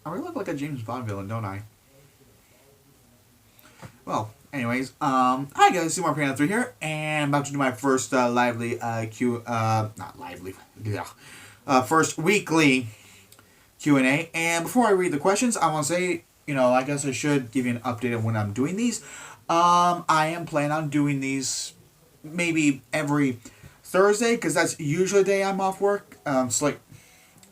I really look like a James Bond villain, don't I? Well, anyways, hi guys, Seymour Piano 3 here, and I'm about to do my first lively not lively, yeah, first weekly Q&A. And before I read the questions, I want to say, I guess I should give you an update of when I'm doing these. I am planning on doing these maybe every Thursday, because that's usually the day I'm off work. So like,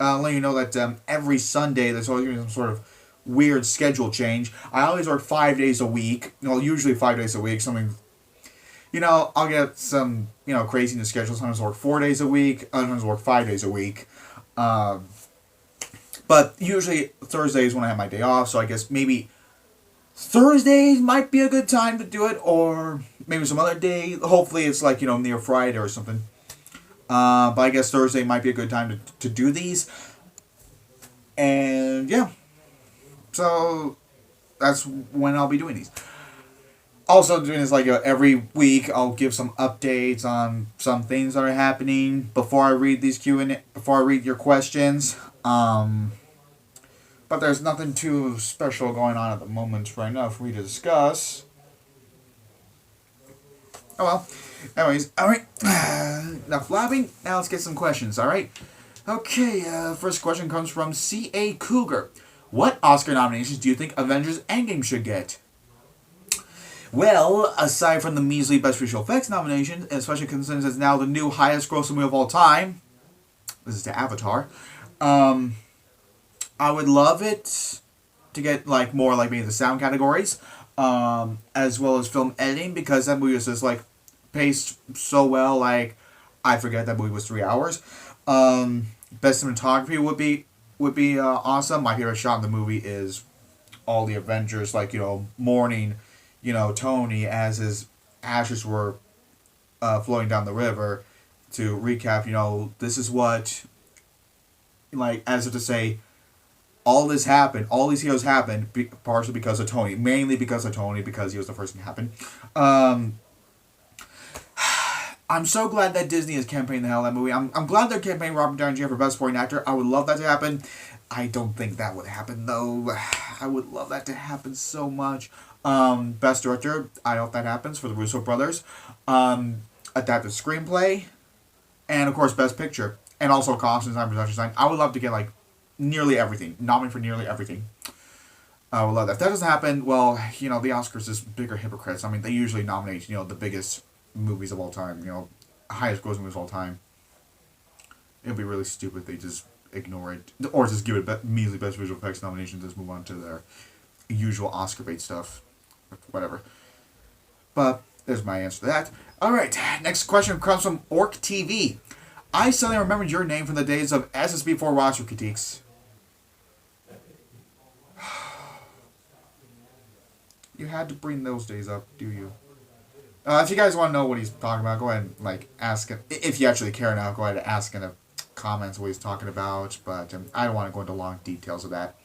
let you know that every Sunday there's always some sort of weird schedule change. I always work 5 days a week. Usually 5 days a week. Something, I'll get some, crazy in the schedule. Sometimes I work 4 days a week. Sometimes I work 5 days a week. But usually Thursday is when I have my day off. So I guess maybe Thursdays might be a good time to do it, or maybe some other day. Hopefully it's like, near Friday or something. But I guess Thursday might be a good time to do these. And yeah. So that's when I'll be doing these. Also doing this like every week. I'll give some updates on some things that are happening before I read these Q&A, before I read your questions. But there's nothing too special going on at the moment right now for me to discuss. Oh well. Anyways, alright. Enough blabbing. Now let's get some questions, alright? Okay, first question comes from C.A. Cougar. What Oscar nominations do you think Avengers Endgame should get? Well, aside from the measly Best Visual Effects nomination, especially considering it's now the new highest grossing movie of all time, this is to Avatar, I would love it to get more maybe the sound categories, as well as film editing, because that movie was just paced so well. I forget that movie was 3 hours. Best cinematography would be awesome. My favorite shot in the movie is all the Avengers mourning, Tony as his ashes were flowing down the river. To recap, this is what, as if to say, all this happened, all these heroes happened partially because of Tony, mainly because of Tony, because he was the first thing to happen. I'm so glad that Disney is campaigning the hell out of that movie. I'm glad they're campaigning Robert Downey Jr. for Best Supporting Actor. I would love that to happen. I don't think that would happen, though. I would love that to happen so much. Best Director, I hope that happens for the Russo brothers. Adapted Screenplay. And, of course, Best Picture. And also Costume Design, Production Design. I would love to get, nearly everything. Nominated for nearly everything. I would love that. If that doesn't happen, well, the Oscars is bigger hypocrites. I mean, they usually nominate, the biggest movies of all time, highest grossing movies of all time. It would be really stupid if they just ignore it, or just give it measly Best Visual Effects nominations, just move on to their usual Oscar bait stuff, whatever. But there's my answer to that. Alright, next question comes from Orc TV. I suddenly remembered your name from the days of SSB4 roster critiques. You had to bring those days up, do you? If you guys want to know what he's talking about, go ahead and ask him. If you actually care now, go ahead and ask in the comments what he's talking about. But I don't want to go into long details of that.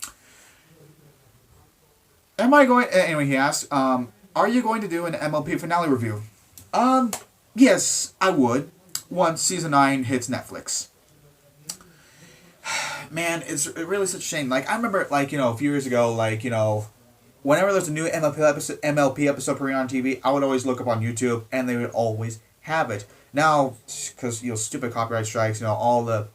Am I going? Anyway, he asked, are you going to do an MLP finale review? Yes, I would. Once season 9 hits Netflix. Man, it's really such a shame. I remember, a few years ago, whenever there's a new MLP episode premiering on TV, I would always look up on YouTube, and they would always have it. Now, because, stupid copyright strikes, all the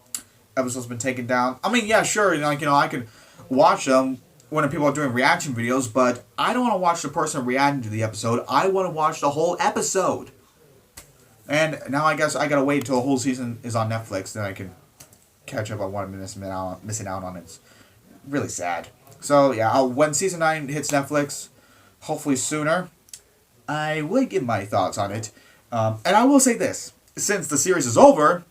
episodes have been taken down. I mean, yeah, sure, I can watch them when people are doing reaction videos, but I don't want to watch the person reacting to the episode. I want to watch the whole episode. And now I guess I gotta wait until the whole season is on Netflix, then I can catch up on what I'm missing out on. It's really sad. So, yeah, when season 9 hits Netflix, hopefully sooner, I will give my thoughts on it. And I will say this. Since the series is over,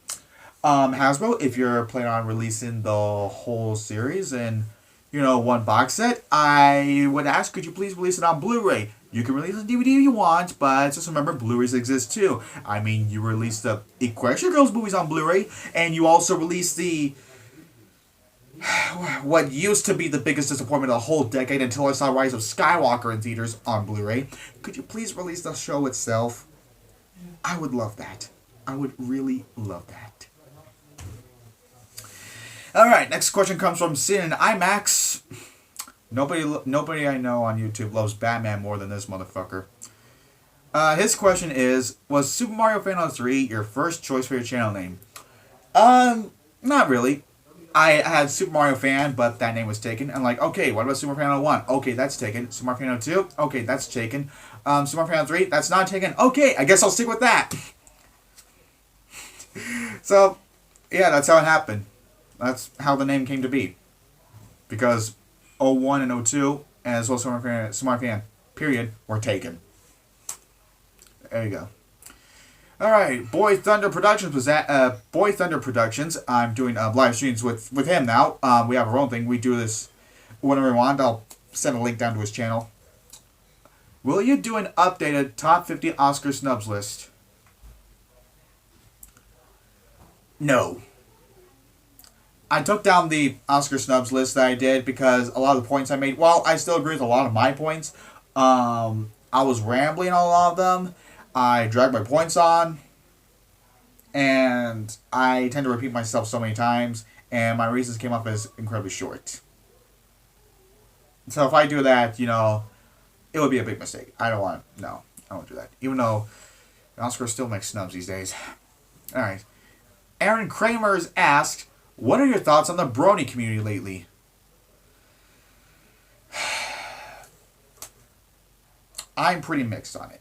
Hasbro, if you're planning on releasing the whole series in, one box set, I would ask, could you please release it on Blu-ray? You can release it on DVD if you want, but just remember, Blu-rays exist too. I mean, you released the Equestria Girls movies on Blu-ray, and you also released the what used to be the biggest disappointment of the whole decade until I saw Rise of Skywalker in theaters on Blu-ray. Could you please release the show itself? I would love that. I would really love that. Alright, next question comes from Sin and IMAX. Nobody I know on YouTube loves Batman more than this motherfucker. His question is: was Super Mario Fan 3 your first choice for your channel name? Not really. I had Super Mario Fan, but that name was taken. I'm like, okay, what about Super Mario Fan 1? Okay, that's taken. Super Mario Fan 2? Okay, that's taken. Super Mario Fan 3? That's not taken. Okay, I guess I'll stick with that. So, yeah, that's how it happened. That's how the name came to be. Because 01 and 02, as well as Super Mario Fan, period, were taken. There you go. All right, Boy Thunder Productions was at Boy Thunder Productions. I'm doing live streams with him now. We have our own thing. We do this whenever we want. I'll send a link down to his channel. Will you do an updated top 50 Oscar snubs list? No. I took down the Oscar snubs list that I did because a lot of the points I made, while I still agree with a lot of my points, I was rambling on a lot of them. I dragged my points on, and I tend to repeat myself so many times, and my reasons came up as incredibly short. So if I do that, it would be a big mistake. I won't do that. Even though Oscar still makes snubs these days. Alright. Aaron Kramers asked, what are your thoughts on the Brony community lately? I'm pretty mixed on it.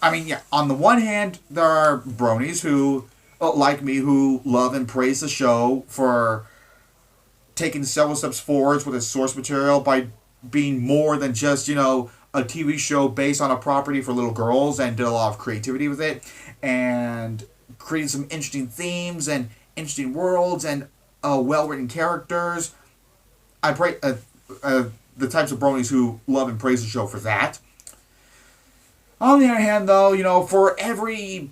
I mean, yeah, on the one hand, there are bronies who, like me, who love and praise the show for taking several steps forwards with its source material by being more than just, a TV show based on a property for little girls, and did a lot of creativity with it, and created some interesting themes and interesting worlds and well-written characters. I pray the types of bronies who love and praise the show for that. On the other hand, though, for everything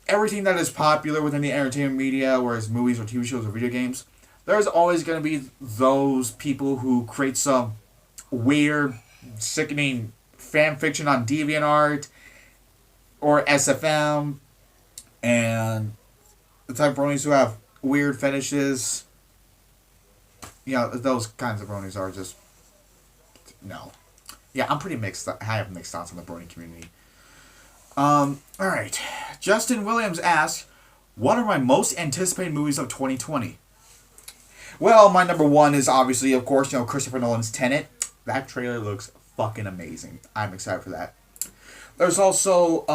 that is popular within the entertainment media, whereas movies or TV shows or video games, there's always going to be those people who create some weird, sickening fan fiction on DeviantArt or SFM, and the type of bronies who have weird fetishes. Those kinds of bronies are just no. Yeah, I'm pretty mixed. I have mixed thoughts on the brony community. Alright. Justin Williams asks, what are my most anticipated movies of 2020? Well, my number one is obviously, of course, Christopher Nolan's Tenet. That trailer looks fucking amazing. I'm excited for that. There's also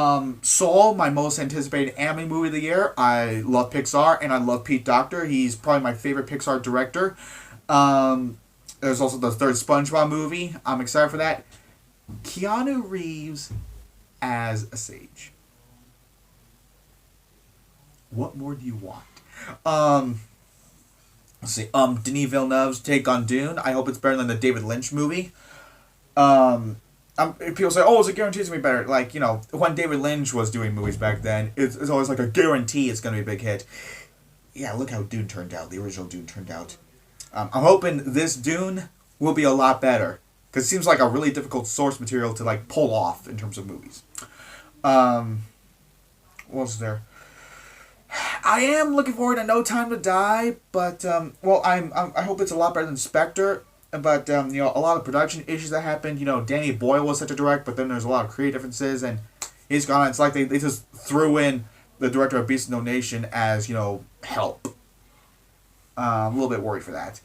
Soul, my most anticipated anime movie of the year. I love Pixar, and I love Pete Docter. He's probably my favorite Pixar director. There's also the third SpongeBob movie. I'm excited for that. Keanu Reeves as a sage. What more do you want? Let's see. Denis Villeneuve's take on Dune. I hope it's better than the David Lynch movie. People say, oh, it's a guarantee it's going to be better. When David Lynch was doing movies back then, it's always like a guarantee it's going to be a big hit. Yeah, look how Dune turned out. The original Dune turned out. I'm hoping this Dune will be a lot better, because it seems like a really difficult source material to pull off in terms of movies. What else is there? I am looking forward to No Time to Die, but I hope it's a lot better than Spectre. But a lot of production issues that happened. Danny Boyle was set to direct, but then there's a lot of creative differences, and he's gone. It's like they just threw in the director of Beast of No Nation as help. I'm a little bit worried for that.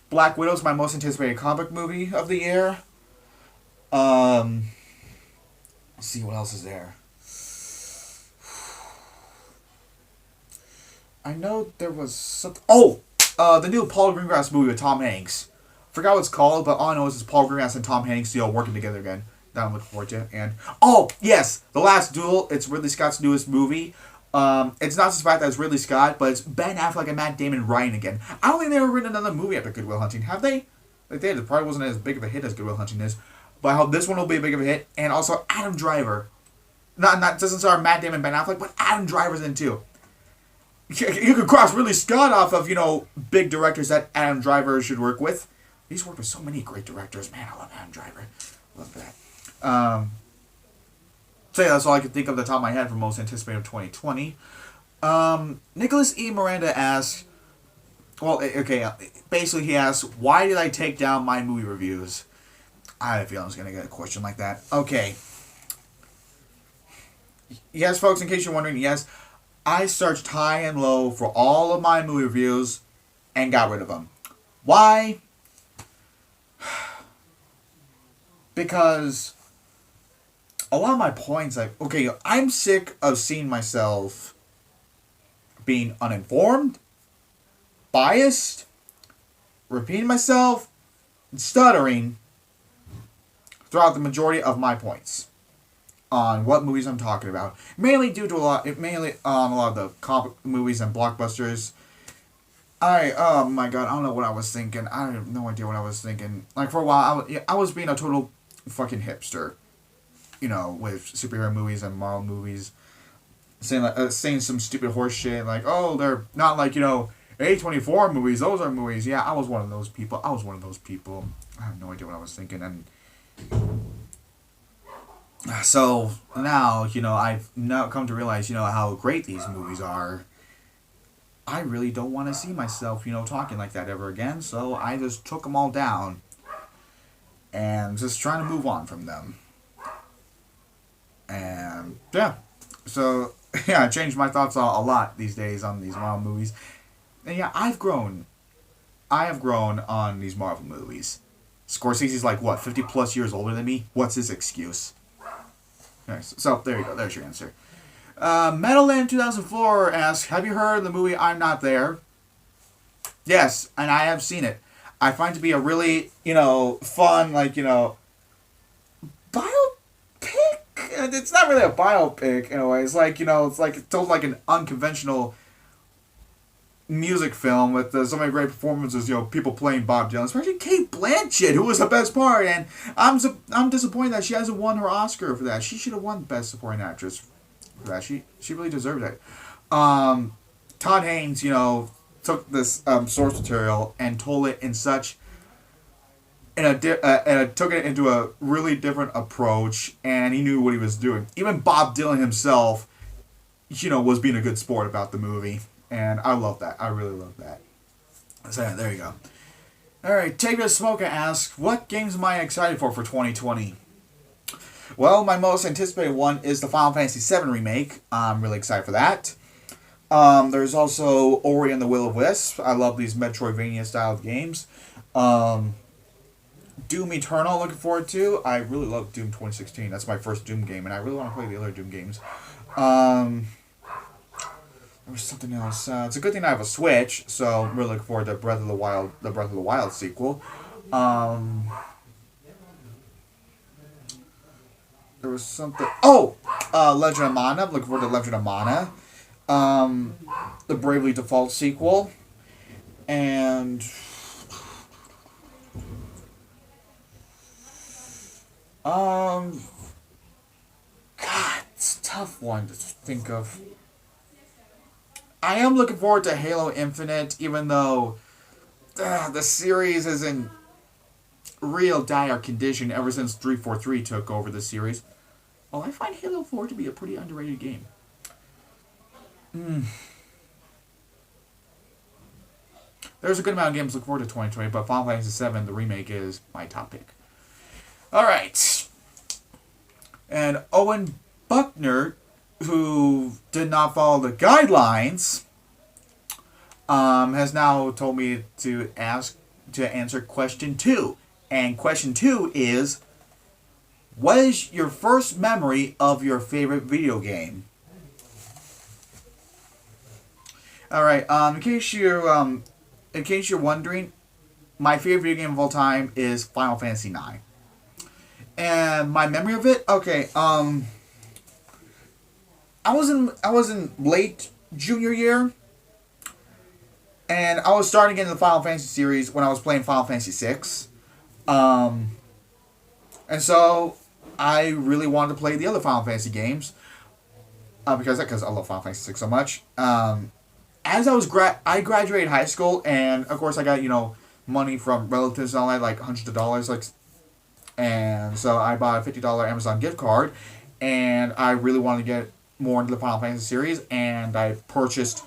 Black Widow's my most anticipated comic movie of the year. Let's see what else is there. I know there was something. Oh, the new Paul Greengrass movie with Tom Hanks. Forgot what it's called, but all I know is it's Paul Greengrass and Tom Hanks working together again. That I'm looking forward to. And yes, The Last Duel. It's Ridley Scott's newest movie. It's not just the fact that it's Ridley Scott, but it's Ben Affleck and Matt Damon writing again. I don't think they ever written another movie after Good Will Hunting, have they? They did. It probably wasn't as big of a hit as Good Will Hunting is, but I hope this one will be a big of a hit. And also Adam Driver, not doesn't star Matt Damon and Ben Affleck, but Adam Driver's in too. You could cross Ridley Scott off of big directors that Adam Driver should work with. He's worked with so many great directors. Man, I love Adam Driver. Love that. So yeah, that's all I could think of the top of my head for most anticipated of 2020. Nicholas E. Miranda asks, Well, okay. Basically, he asks, "Why did I take down my movie reviews?" I had a feeling I was gonna get a question like that. Okay. Yes, folks. In case you're wondering, yes, I searched high and low for all of my movie reviews and got rid of them. Why? Because a lot of my points, like, okay, I'm sick of seeing myself being uninformed, biased, repeating myself, and stuttering throughout the majority of my points on what movies I'm talking about. Mainly due to mainly on a lot of the comic movies and blockbusters. Oh my god, I don't know what I was thinking. I have no idea what I was thinking. Like, for a while, I was being a total fucking hipster. With superhero movies and Marvel movies. Saying some stupid horse shit, like, oh, they're not like, A24 movies, those are movies. Yeah, I was one of those people. I have no idea what I was thinking, and so now, I've now come to realize, how great these movies are. I really don't want to see myself, talking like that ever again, so I just took them all down and just trying to move on from them. And, yeah. So, yeah, I changed my thoughts a lot these days on these Marvel movies. And, yeah, I have grown on these Marvel movies. Scorsese's like, what, 50 plus years older than me? What's his excuse? Okay, so there you go. There's your answer. Metalland 2004 asks, have you heard of the movie I'm Not There? Yes, and I have seen it. I find it to be a really, fun, biopic? It's not really a biopic in a way. It's like, it's told like an unconventional music film with so many great performances, people playing Bob Dylan, especially Cate Blanchett, who was the best part, and I'm disappointed that she hasn't won her Oscar for that. She should have won Best Supporting Actress for that. She really deserved it. Todd Haynes, took this source material and told it in such and took it into a really different approach, and he knew what he was doing. Even Bob Dylan himself, was being a good sport about the movie, and I love that. I really love that. So yeah, there you go. All right, Take a Smoker asks, what games am I excited for 2020? Well, my most anticipated one is the Final Fantasy VII Remake. I'm really excited for that. There's also Ori and the Will of Wisps. I love these Metroidvania style games. Doom Eternal, looking forward to. I really love Doom 2016. That's my first Doom game, and I really want to play the other Doom games. There was something else. It's a good thing I have a Switch, so I'm really looking forward to the Breath of the Wild sequel. There was something. Oh, Legend of Mana. I'm looking forward to Legend of Mana. The Bravely Default sequel, and God, it's a tough one to think of. I am looking forward to Halo Infinite, even though the series is in real dire condition ever since 343 took over the series. Well, I find Halo 4 to be a pretty underrated game. There's a good amount of games to look forward to 2020, but Final Fantasy VII, the remake, is my top pick. Alright. And Owen Buckner, who did not follow the guidelines, has now told me to answer question 2. And question 2 is, what is your first memory of your favorite video game? Alright, in case you're wondering, my favorite video game of all time is Final Fantasy IX. And my memory of it, okay, I was in late junior year, and I was starting into the Final Fantasy series when I was playing Final Fantasy VI. And so I really wanted to play the other Final Fantasy games, because I love Final Fantasy VI so much. As I graduated high school, and of course I got, money from relatives and all that, like hundreds of dollars, and so I bought a $50 Amazon gift card, and I really wanted to get more into the Final Fantasy series, and I purchased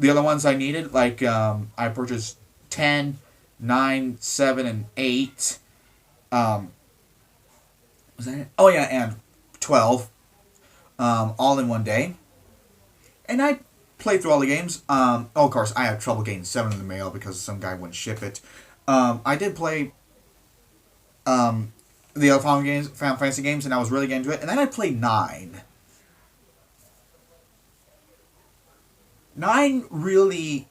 the other ones I needed, like I purchased 10, 9, 7, and 8. Was that it? Oh yeah, and 12. All in one day. And I played through all the games. Of course, I had trouble getting 7 in the mail because some guy wouldn't ship it. I did play the other Final Fantasy games, and I was really getting into it. And then I played 9. 9 really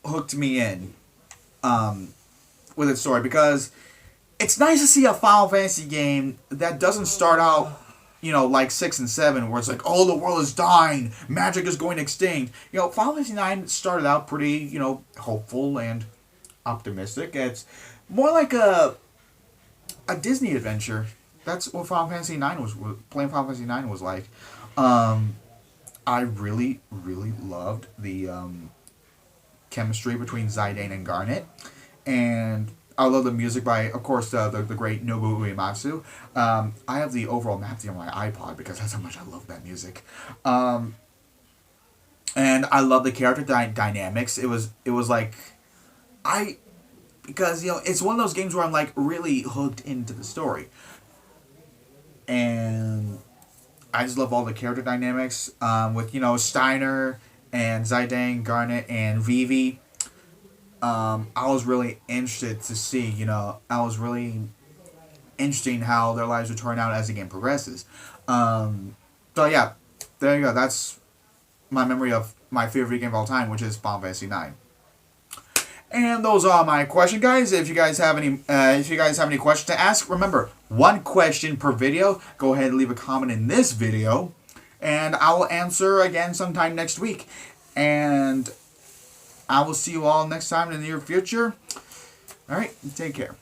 hooked me in with its story, because it's nice to see a Final Fantasy game that doesn't start out, like 6 and 7, where it's like, oh, the world is dying, magic is going extinct. Final Fantasy 9 started out pretty, hopeful and optimistic. It's more like a Disney adventure. That's what Final Fantasy 9 was. Playing Final Fantasy 9 was like. I really, really loved the chemistry between Zidane and Garnet, and I love the music by, of course, the great Nobuo Uematsu. I have the overall map on my iPod because that's how much I love that music. And I love the character dynamics. It was like, because it's one of those games where I'm like really hooked into the story, and I just love all the character dynamics with Steiner and Zidane, Garnet, and Vivi. I was really interested to see, I was really interesting how their lives would turn out as the game progresses. So yeah, there you go. That's my memory of my favorite video game of all time, which is Final Fantasy 9. And those are my questions, guys. If you guys have any questions to ask, remember, 1 question per video. Go ahead and leave a comment in this video, and I will answer again sometime next week. And I will see you all next time in the near future. All right, take care.